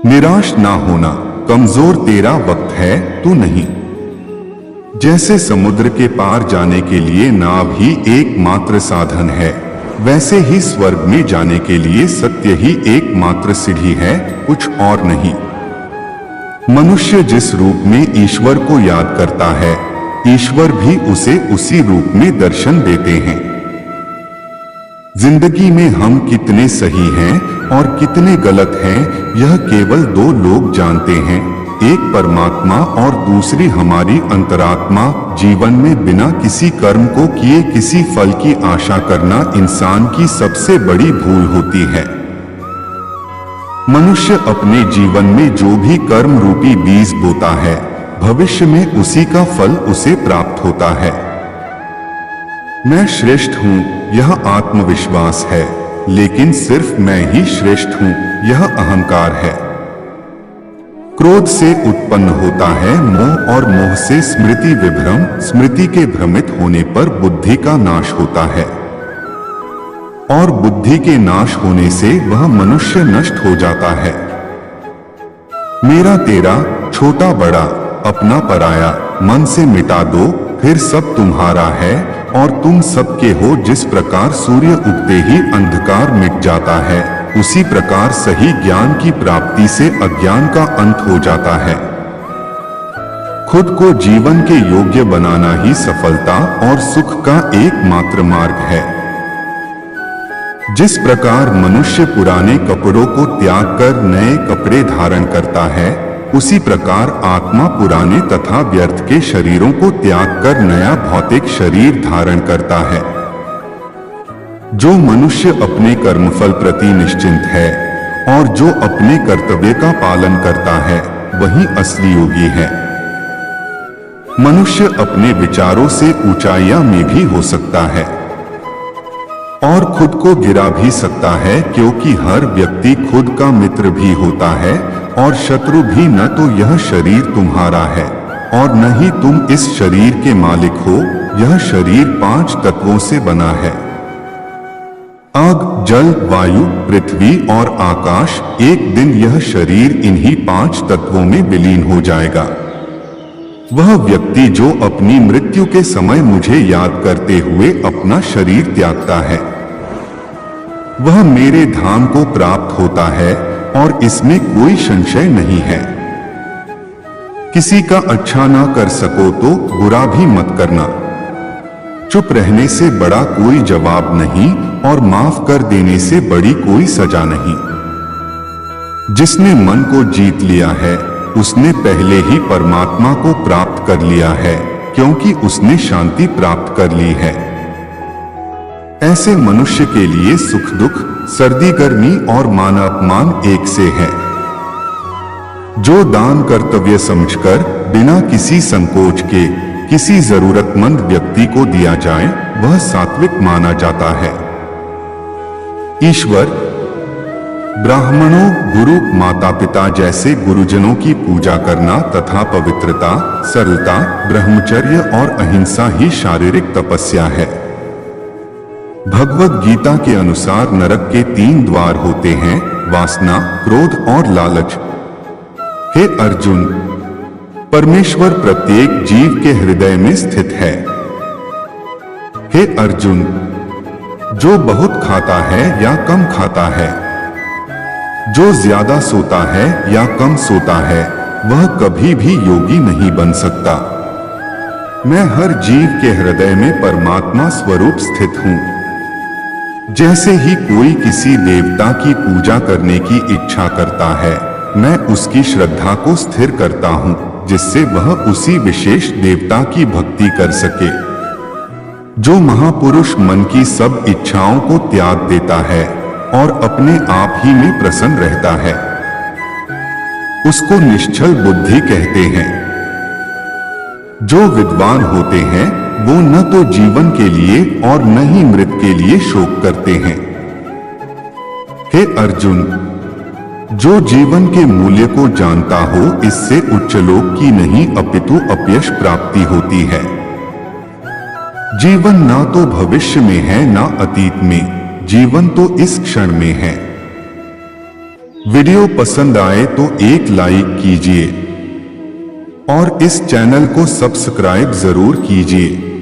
निराश ना होना, कमजोर तेरा वक्त है, तू नहीं। जैसे समुद्र के पार जाने के लिए नाव ही एकमात्र साधन है, वैसे ही स्वर्ग में जाने के लिए सत्य ही एकमात्र सीढ़ी है, कुछ और नहीं। मनुष्य जिस रूप में ईश्वर को याद करता है, ईश्वर भी उसे उसी रूप में दर्शन देते हैं। जिंदगी में हम कितने सही हैं और कितने गलत हैं, यह केवल दो लोग जानते हैं, एक परमात्मा और दूसरी हमारी अंतरात्मा। जीवन में बिना किसी कर्म को किए किसी फल की आशा करना इंसान की सबसे बड़ी भूल होती है। मनुष्य अपने जीवन में जो भी कर्म रूपी बीज बोता है, भविष्य में उसी का फल उसे प्राप्त होता है। मैं श्रेष्ठ हूँ, यह आत्मविश्वास है, लेकिन सिर्फ मैं ही श्रेष्ठ हूँ, यह अहंकार है। क्रोध से उत्पन्न होता है मोह और मोह से स्मृति विभ्रम, स्मृति के भ्रमित होने पर बुद्धि का नाश होता है और बुद्धि के नाश होने से वह मनुष्य नष्ट हो जाता है। मेरा तेरा, छोटा बड़ा, अपना पराया, मन से मिटा दो, फिर सब तुम्हारा है और तुम सबके हो। जिस प्रकार सूर्य उगते ही अंधकार मिट जाता है, उसी प्रकार सही ज्ञान की प्राप्ति से अज्ञान का अंत हो जाता है। खुद को जीवन के योग्य बनाना ही सफलता और सुख का एकमात्र मार्ग है। जिस प्रकार मनुष्य पुराने कपड़ों को त्याग कर नए कपड़े धारण करता है, उसी प्रकार आत्मा पुराने तथा व्यर्थ के शरीरों को त्याग कर नया भौतिक शरीर धारण करता है। जो मनुष्य अपने कर्मफल प्रति निश्चिंत है और जो अपने कर्तव्य का पालन करता है, वही असली योगी है। मनुष्य अपने विचारों से ऊंचाइयां में भी हो सकता है और खुद को गिरा भी सकता है, क्योंकि हर व्यक्ति खुद का मित्र भी होता है और शत्रु भी। न तो यह शरीर तुम्हारा है और न ही तुम इस शरीर के मालिक हो। यह शरीर 5 तत्वों से बना है, आग, जल, वायु, पृथ्वी और आकाश। एक दिन यह शरीर इन्हीं 5 तत्वों में विलीन हो जाएगा। वह व्यक्ति जो अपनी मृत्यु के समय मुझे याद करते हुए अपना शरीर त्यागता है, वह मेरे धाम को प्राप्त होता है और इसमें कोई संशय नहीं है। किसी का अच्छा ना कर सको तो बुरा भी मत करना। चुप रहने से बड़ा कोई जवाब नहीं और माफ कर देने से बड़ी कोई सजा नहीं। जिसने मन को जीत लिया है, उसने पहले ही परमात्मा को प्राप्त कर लिया है, क्योंकि उसने शांति प्राप्त कर ली है। ऐसे मनुष्य के लिए सुख दुख, सर्दी गर्मी और मान अपमान एक से है। जो दान कर्तव्य समझकर बिना किसी संकोच के किसी जरूरतमंद व्यक्ति को दिया जाए, वह सात्विक माना जाता है। ईश्वर, ब्राह्मणों, गुरु, माता पिता जैसे गुरुजनों की पूजा करना तथा पवित्रता, सरलता, ब्रह्मचर्य और अहिंसा ही शारीरिक तपस्या है। भगवद गीता के अनुसार नरक के 3 द्वार होते हैं, वासना, क्रोध और लालच। हे अर्जुन, परमेश्वर प्रत्येक जीव के हृदय में स्थित है। हे अर्जुन, जो बहुत खाता है या कम खाता है, जो ज्यादा सोता है या कम सोता है, वह कभी भी योगी नहीं बन सकता। मैं हर जीव के हृदय में परमात्मा स्वरूप स्थित हूँ। जैसे ही कोई किसी देवता की पूजा करने की इच्छा करता है, मैं उसकी श्रद्धा को स्थिर करता हूँ, जिससे वह उसी विशेष देवता की भक्ति कर सके। जो महापुरुष मन की सब इच्छाओं को त्याग देता है और अपने आप ही में प्रसन्न रहता है, उसको निश्चल बुद्धि कहते हैं। जो विद्वान होते हैं, वो न तो जीवन के लिए और न ही मृत के लिए शोक करते हैं। हे अर्जुन, जो जीवन के मूल्य को जानता हो, इससे उच्चलोक की नहीं अपितु अपयश प्राप्ति होती है। जीवन ना तो भविष्य में है ना अतीत में, जीवन तो इस क्षण में है। वीडियो पसंद आए तो एक लाइक कीजिए और इस चैनल को सब्सक्राइब जरूर कीजिए।